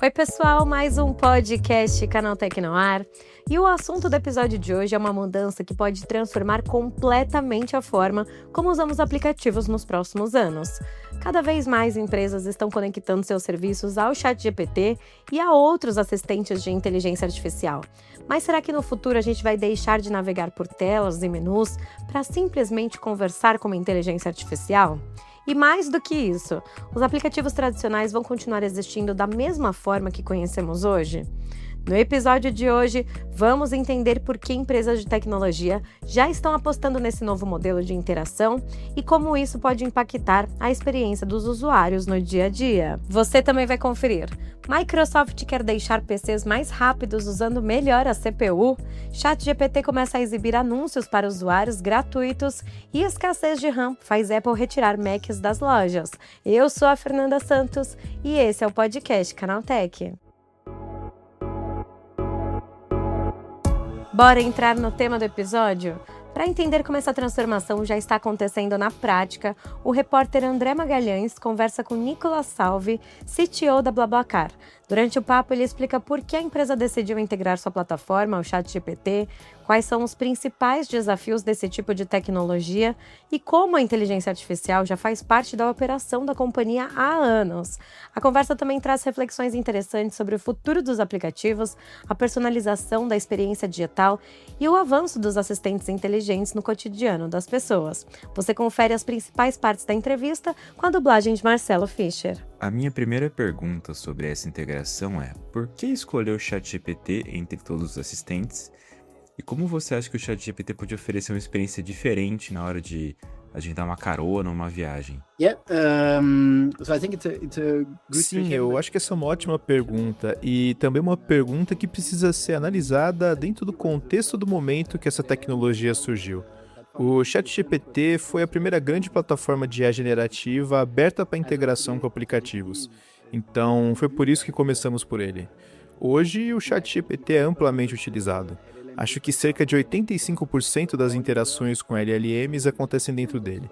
Oi pessoal, mais um podcast Canaltech no ar. E o assunto do episódio de hoje é uma mudança que pode transformar completamente a forma como usamos aplicativos nos próximos anos. Cada vez mais empresas estão conectando seus serviços ao ChatGPT e a outros assistentes de inteligência artificial. Mas será que no futuro a gente vai deixar de navegar por telas e menus para simplesmente conversar com uma inteligência artificial? E mais do que isso, os aplicativos tradicionais vão continuar existindo da mesma forma que conhecemos hoje? No episódio de hoje, vamos entender por que empresas de tecnologia já estão apostando nesse novo modelo de interação e como isso pode impactar a experiência dos usuários no dia a dia. Você também vai conferir. Microsoft quer deixar PCs mais rápidos usando melhor a CPU? ChatGPT começa a exibir anúncios para usuários gratuitos e escassez de RAM faz Apple retirar Macs das lojas. Eu sou a Fernanda Santos e esse é o podcast Canaltech. Bora entrar no tema do episódio? Para entender como essa transformação já está acontecendo na prática, o repórter André Magalhães conversa com Nicolas Salvi, CTO da BlaBlaCar. Durante o papo, ele explica por que a empresa decidiu integrar sua plataforma ao ChatGPT, quais são os principais desafios desse tipo de tecnologia e como a inteligência artificial já faz parte da operação da companhia há anos. A conversa também traz reflexões interessantes sobre o futuro dos aplicativos, a personalização da experiência digital e o avanço dos assistentes inteligentes no cotidiano das pessoas. Você confere as principais partes da entrevista com a dublagem de Marcelo Fischer. A minha primeira pergunta sobre essa integração é: por que escolher o ChatGPT entre todos os assistentes? E como você acha que o ChatGPT pode oferecer uma experiência diferente na hora de agendar uma carona ou uma viagem? Sim, eu acho que essa é uma ótima pergunta e também uma pergunta que precisa ser analisada dentro do contexto do momento que essa tecnologia surgiu. O ChatGPT foi a primeira grande plataforma de IA generativa aberta para integração com aplicativos. Então, foi por isso que começamos por ele. Hoje, o ChatGPT é amplamente utilizado. Acho que cerca de 85% das interações com LLMs acontecem dentro dele.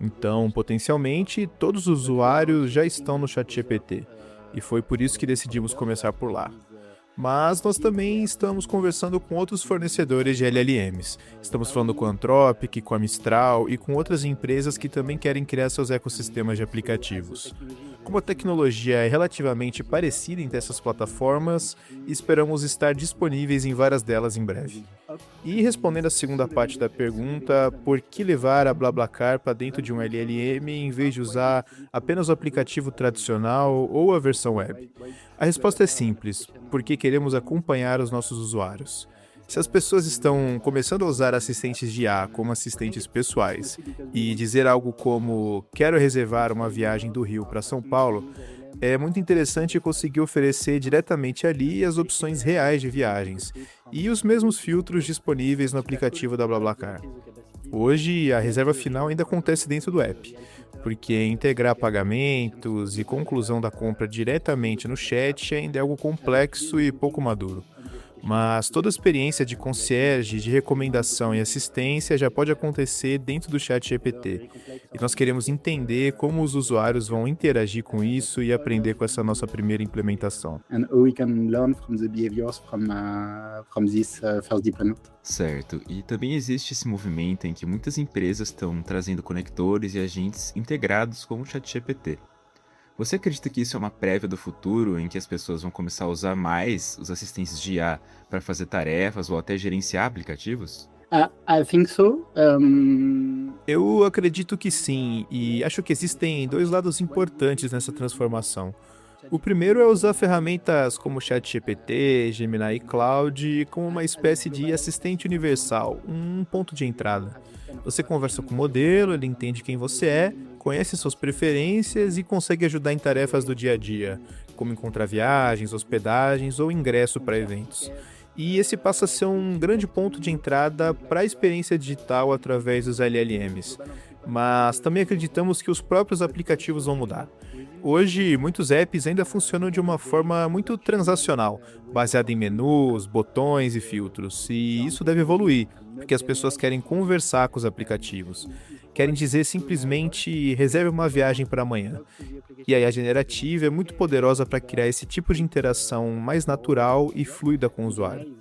Então, potencialmente, todos os usuários já estão no ChatGPT. E foi por isso que decidimos começar por lá. Mas nós também estamos conversando com outros fornecedores de LLMs. Estamos falando com a Anthropic, com a Mistral e com outras empresas que também querem criar seus ecossistemas de aplicativos. Como a tecnologia é relativamente parecida entre essas plataformas, esperamos estar disponíveis em várias delas em breve. E respondendo a segunda parte da pergunta, por que levar a BlaBlaCar para dentro de um LLM em vez de usar apenas o aplicativo tradicional ou a versão web? A resposta é simples, porque queremos acompanhar os nossos usuários. Se as pessoas estão começando a usar assistentes de IA como assistentes pessoais e dizer algo como "quero reservar uma viagem do Rio para São Paulo", é muito interessante conseguir oferecer diretamente ali as opções reais de viagens e os mesmos filtros disponíveis no aplicativo da BlaBlaCar. Hoje, a reserva final ainda acontece dentro do app, porque integrar pagamentos e conclusão da compra diretamente no chat ainda é algo complexo e pouco maduro. Mas toda a experiência de concierge, de recomendação e assistência já pode acontecer dentro do ChatGPT. E nós queremos entender como os usuários vão interagir com isso e aprender com essa nossa primeira implementação. Certo, e também existe esse movimento em que muitas empresas estão trazendo conectores e agentes integrados com o ChatGPT. Você acredita que isso é uma prévia do futuro em que as pessoas vão começar a usar mais os assistentes de IA para fazer tarefas ou até gerenciar aplicativos? I think so. Eu acredito que sim, e acho que existem dois lados importantes nessa transformação. O primeiro é usar ferramentas como ChatGPT, Gemini e Cloud como uma espécie de assistente universal, um ponto de entrada. Você conversa com o modelo, ele entende quem você é, conhece suas preferências e consegue ajudar em tarefas do dia a dia, como encontrar viagens, hospedagens ou ingresso para eventos. E esse passa a ser um grande ponto de entrada para a experiência digital através dos LLMs. Mas também acreditamos que os próprios aplicativos vão mudar. Hoje, muitos apps ainda funcionam de uma forma muito transacional, baseada em menus, botões e filtros, e isso deve evoluir, porque as pessoas querem conversar com os aplicativos. querem dizer simplesmente reserve uma viagem para amanhã. E a IA generativa é muito poderosa para criar esse tipo de interação mais natural e fluida com o usuário.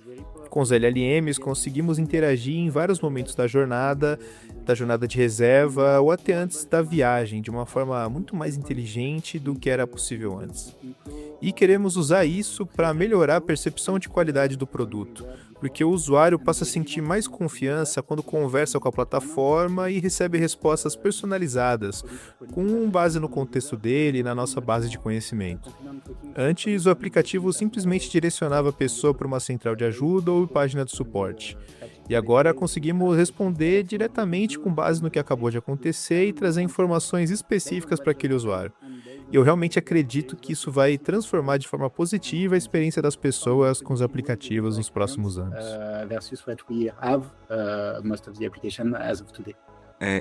Com os LLMs, conseguimos interagir em vários momentos da jornada de reserva ou até antes da viagem, de uma forma muito mais inteligente do que era possível antes. E queremos usar isso para melhorar a percepção de qualidade do produto, porque o usuário passa a sentir mais confiança quando conversa com a plataforma e recebe respostas personalizadas, com base no contexto dele e na nossa base de conhecimento. Antes, o aplicativo simplesmente direcionava a pessoa para uma central de ajuda ou página de suporte. E agora conseguimos responder diretamente com base no que acabou de acontecer e trazer informações específicas para aquele usuário. E eu realmente acredito que isso vai transformar de forma positiva a experiência das pessoas com os aplicativos nos próximos anos. Versus what we have most of the application as of today.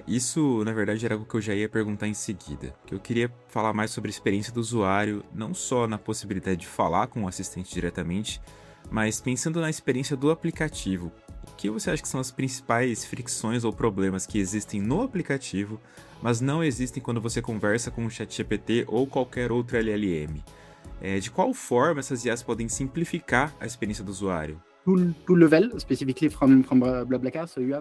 Isso, na verdade, era algo que eu já ia perguntar em seguida. Que eu queria falar mais sobre a experiência do usuário, não só na possibilidade de falar com o assistente diretamente, mas pensando na experiência do aplicativo. O que você acha que são as principais fricções ou problemas que existem no aplicativo, mas não existem quando você conversa com o ChatGPT ou qualquer outro LLM? De qual forma essas IAs podem simplificar a experiência do usuário?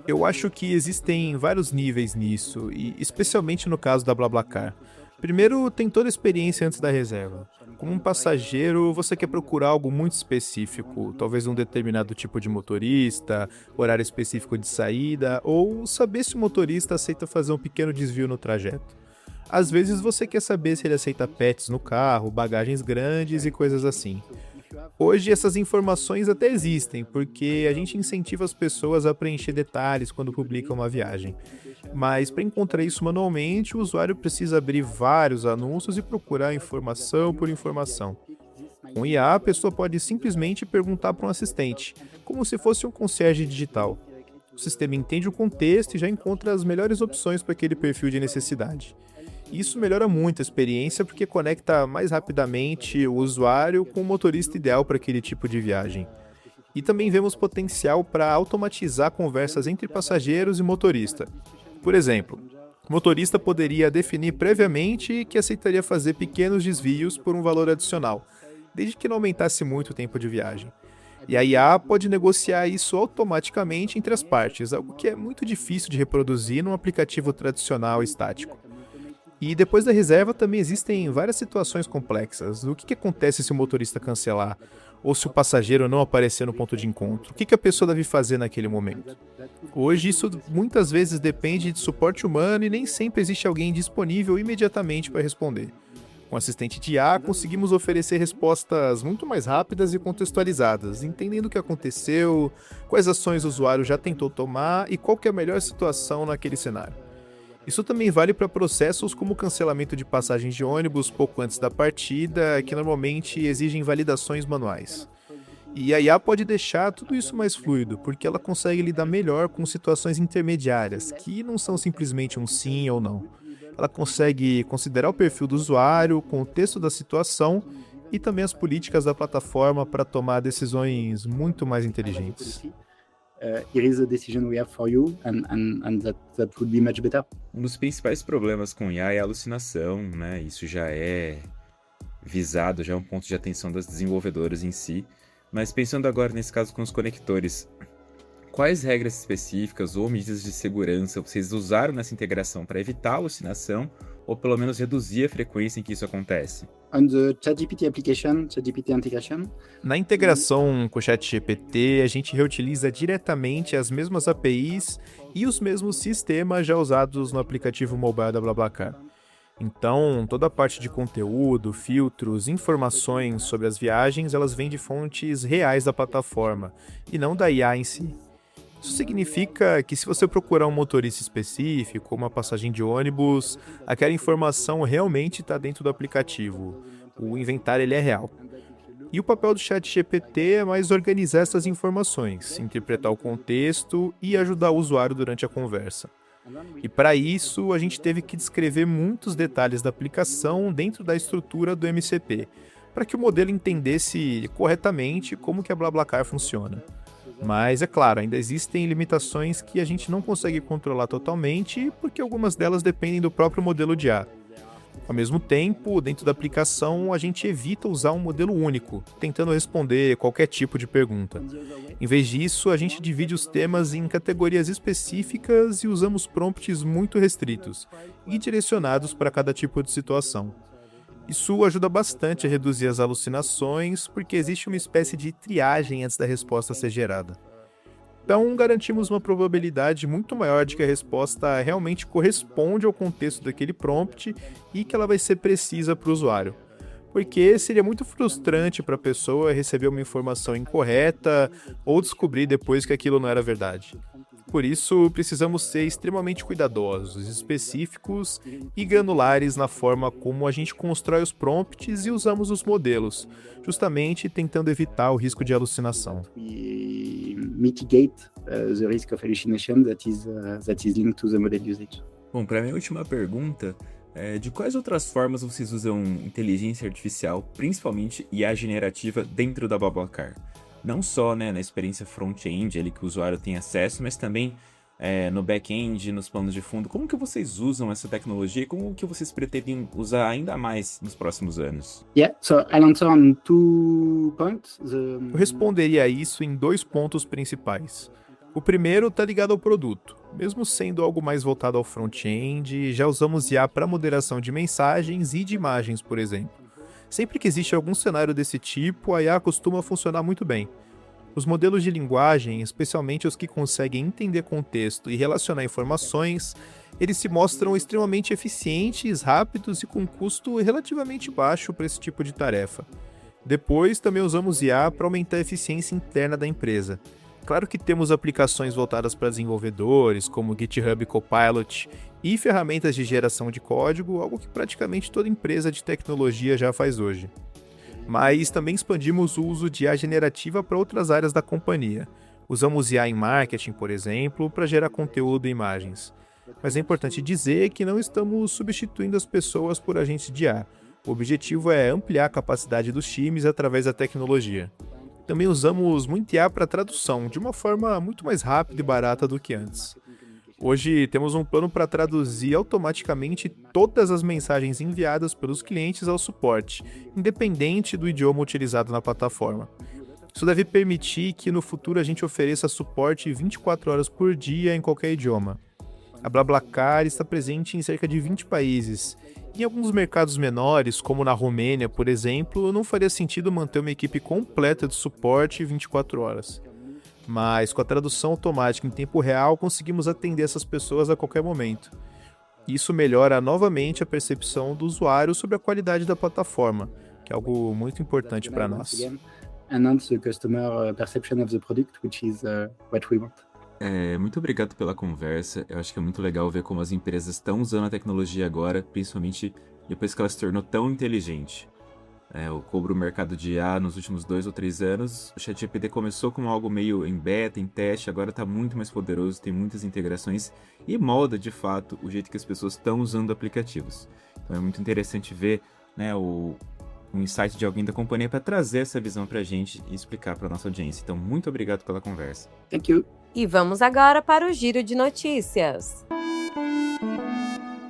Eu acho que existem vários níveis nisso, e especialmente no caso da BlaBlaCar. Primeiro, tem toda a experiência antes da reserva. Como um passageiro, você quer procurar algo muito específico, talvez um determinado tipo de motorista, horário específico de saída, ou saber se o motorista aceita fazer um pequeno desvio no trajeto. Às vezes você quer saber se ele aceita pets no carro, bagagens grandes e coisas assim. Hoje essas informações até existem, porque a gente incentiva as pessoas a preencher detalhes quando publicam uma viagem. Mas para encontrar isso manualmente, o usuário precisa abrir vários anúncios e procurar informação por informação. Com IA, a pessoa pode simplesmente perguntar para um assistente, como se fosse um concierge digital. O sistema entende o contexto e já encontra as melhores opções para aquele perfil de necessidade. Isso melhora muito a experiência porque conecta mais rapidamente o usuário com o motorista ideal para aquele tipo de viagem. E também vemos potencial para automatizar conversas entre passageiros e motorista. Por exemplo, o motorista poderia definir previamente que aceitaria fazer pequenos desvios por um valor adicional, desde que não aumentasse muito o tempo de viagem. E a IA pode negociar isso automaticamente entre as partes, algo que é muito difícil de reproduzir num aplicativo tradicional e estático. E depois da reserva também existem várias situações complexas. O que acontece se o motorista cancelar? Ou se o passageiro não aparecer no ponto de encontro? O que a pessoa deve fazer naquele momento? Hoje isso muitas vezes depende de suporte humano e nem sempre existe alguém disponível imediatamente para responder. Com o assistente de IA, conseguimos oferecer respostas muito mais rápidas e contextualizadas, entendendo o que aconteceu, quais ações o usuário já tentou tomar e qual que é a melhor situação naquele cenário. Isso também vale para processos como o cancelamento de passagens de ônibus pouco antes da partida, que normalmente exigem validações manuais. E a IA pode deixar tudo isso mais fluido, porque ela consegue lidar melhor com situações intermediárias, que não são simplesmente um sim ou não. Ela consegue considerar o perfil do usuário, o contexto da situação e também as políticas da plataforma para tomar decisões muito mais inteligentes. Here is a decision we have for you, and that would be much better. Um dos principais problemas com IA é a alucinação, né? Isso já é visado, já é um ponto de atenção das desenvolvedoras em si. Mas pensando agora nesse caso com os conectores, quais regras específicas ou medidas de segurança vocês usaram nessa integração para evitar a alucinação ou pelo menos reduzir a frequência em que isso acontece? On the ChatGPT application, ChatGPT integration. Na integração com o ChatGPT, a gente reutiliza diretamente as mesmas APIs e os mesmos sistemas já usados no aplicativo mobile da BlaBlaCar. Então, toda a parte de conteúdo, filtros, informações sobre as viagens, elas vêm de fontes reais da plataforma e não da IA em si. Isso significa que se você procurar um motorista específico, uma passagem de ônibus, aquela informação realmente está dentro do aplicativo. O inventário ele é real. E o papel do ChatGPT é mais organizar essas informações, interpretar o contexto e ajudar o usuário durante a conversa. E para isso, a gente teve que descrever muitos detalhes da aplicação dentro da estrutura do MCP, para que o modelo entendesse corretamente como que a BlaBlaCar funciona. Mas, é claro, ainda existem limitações que a gente não consegue controlar totalmente, porque algumas delas dependem do próprio modelo de IA. Ao mesmo tempo, dentro da aplicação, a gente evita usar um modelo único, tentando responder qualquer tipo de pergunta. Em vez disso, a gente divide os temas em categorias específicas e usamos prompts muito restritos e direcionados para cada tipo de situação. Isso ajuda bastante a reduzir as alucinações, porque existe uma espécie de triagem antes da resposta ser gerada. Então, garantimos uma probabilidade muito maior de que a resposta realmente corresponde ao contexto daquele prompt e que ela vai ser precisa para o usuário. Porque seria muito frustrante para a pessoa receber uma informação incorreta ou descobrir depois que aquilo não era verdade. Por isso, precisamos ser extremamente cuidadosos, específicos e granulares na forma como a gente constrói os prompts e usamos os modelos, justamente tentando evitar o risco de alucinação. We mitigate the risk of hallucination that is linked to the model usage. Bom, para minha última pergunta, de quais outras formas vocês usam inteligência artificial, principalmente IA generativa, dentro da BlaBlaCar? Não só, né, na experiência front-end, ali que o usuário tem acesso, mas também no back-end, nos planos de fundo. Como que vocês usam essa tecnologia e como que vocês pretendem usar ainda mais nos próximos anos? Yeah, so I'll answer on 2 points. Eu responderia a isso em 2 pontos principais. O primeiro está ligado ao produto. Mesmo sendo algo mais voltado ao front-end, já usamos IA para moderação de mensagens e de imagens, por exemplo. Sempre que existe algum cenário desse tipo, a IA costuma funcionar muito bem. Os modelos de linguagem, especialmente os que conseguem entender contexto e relacionar informações, eles se mostram extremamente eficientes, rápidos e com custo relativamente baixo para esse tipo de tarefa. Depois, também usamos IA para aumentar a eficiência interna da empresa. Claro que temos aplicações voltadas para desenvolvedores, como GitHub Copilot e ferramentas de geração de código, algo que praticamente toda empresa de tecnologia já faz hoje. Mas também expandimos o uso de IA generativa para outras áreas da companhia. Usamos IA em marketing, por exemplo, para gerar conteúdo e imagens. Mas é importante dizer que não estamos substituindo as pessoas por agentes de IA. O objetivo é ampliar a capacidade dos times através da tecnologia. Também usamos muito IA para tradução, de uma forma muito mais rápida e barata do que antes. Hoje temos um plano para traduzir automaticamente todas as mensagens enviadas pelos clientes ao suporte, independente do idioma utilizado na plataforma. Isso deve permitir que no futuro a gente ofereça suporte 24 horas por dia em qualquer idioma. A BlaBlaCar está presente em cerca de 20 países. Em alguns mercados menores, como na Romênia, por exemplo, não faria sentido manter uma equipe completa de suporte 24 horas. Mas com a tradução automática em tempo real, conseguimos atender essas pessoas a qualquer momento. Isso melhora novamente a percepção do usuário sobre a qualidade da plataforma, que é algo muito importante para nós. Enhance the customer perception of the product, which is what we want. Muito obrigado pela conversa. Eu acho que é muito legal ver como as empresas estão usando a tecnologia agora, principalmente depois que ela se tornou tão inteligente. Eu cobro o mercado de IA nos últimos 2 ou 3 anos. O ChatGPT começou como algo meio em beta, em teste, agora está muito mais poderoso, tem muitas integrações e molda, de fato, o jeito que as pessoas estão usando aplicativos. Então é muito interessante ver, né, um insight de alguém da companhia para trazer essa visão para a gente e explicar para a nossa audiência. Então, muito obrigado pela conversa. Thank you. E vamos agora para o giro de notícias.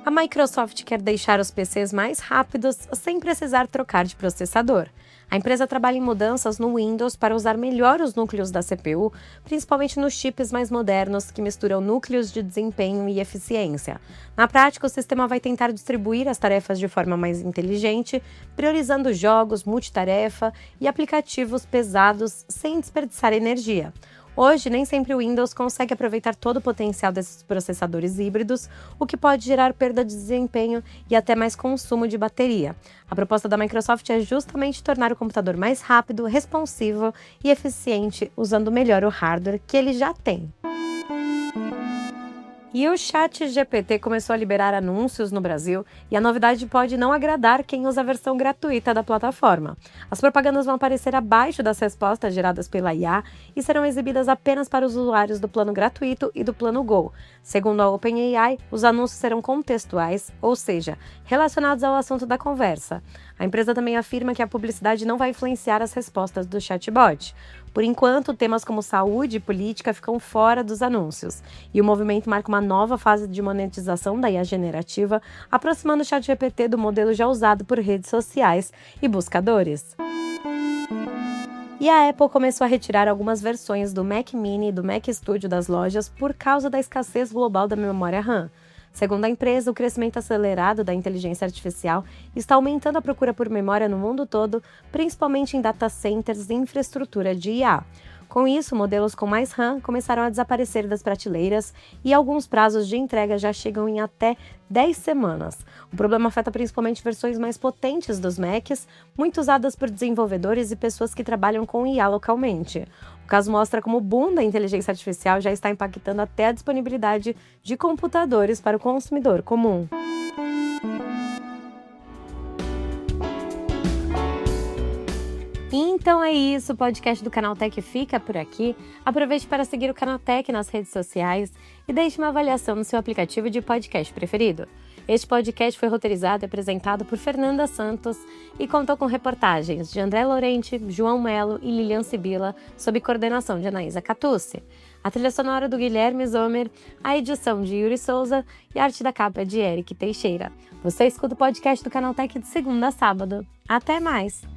A Microsoft quer deixar os PCs mais rápidos sem precisar trocar de processador. A empresa trabalha em mudanças no Windows para usar melhor os núcleos da CPU, principalmente nos chips mais modernos que misturam núcleos de desempenho e eficiência. Na prática, o sistema vai tentar distribuir as tarefas de forma mais inteligente, priorizando jogos, multitarefa e aplicativos pesados sem desperdiçar energia. Hoje, nem sempre o Windows consegue aproveitar todo o potencial desses processadores híbridos, o que pode gerar perda de desempenho e até mais consumo de bateria. A proposta da Microsoft é justamente tornar o computador mais rápido, responsivo e eficiente, usando melhor o hardware que ele já tem. E o ChatGPT começou a liberar anúncios no Brasil e a novidade pode não agradar quem usa a versão gratuita da plataforma. As propagandas vão aparecer abaixo das respostas geradas pela IA e serão exibidas apenas para os usuários do plano gratuito e do plano Go. Segundo a OpenAI, os anúncios serão contextuais, ou seja, relacionados ao assunto da conversa. A empresa também afirma que a publicidade não vai influenciar as respostas do chatbot. Por enquanto, temas como saúde e política ficam fora dos anúncios, e o movimento marca uma nova fase de monetização da IA generativa, aproximando o ChatGPT do modelo já usado por redes sociais e buscadores. E a Apple começou a retirar algumas versões do Mac Mini e do Mac Studio das lojas por causa da escassez global da memória RAM. Segundo a empresa, o crescimento acelerado da inteligência artificial está aumentando a procura por memória no mundo todo, principalmente em data centers e infraestrutura de IA. Com isso, modelos com mais RAM começaram a desaparecer das prateleiras e alguns prazos de entrega já chegam em até 10 semanas. O problema afeta principalmente versões mais potentes dos Macs, muito usadas por desenvolvedores e pessoas que trabalham com IA localmente. O caso mostra como o boom da inteligência artificial já está impactando até a disponibilidade de computadores para o consumidor comum. Então é isso, o podcast do Canaltech fica por aqui. Aproveite para seguir o Canaltech nas redes sociais e deixe uma avaliação no seu aplicativo de podcast preferido. Este podcast foi roteirizado e apresentado por Fernanda Santos e contou com reportagens de André Lorente, João Melo e Lilian Sibila, sob coordenação de Anaísa Catucci. A trilha sonora do Guilherme Zomer, a edição de Yuri Souza e a arte da capa é de Eric Teixeira. Você escuta o podcast do Canaltech de segunda a sábado. Até mais!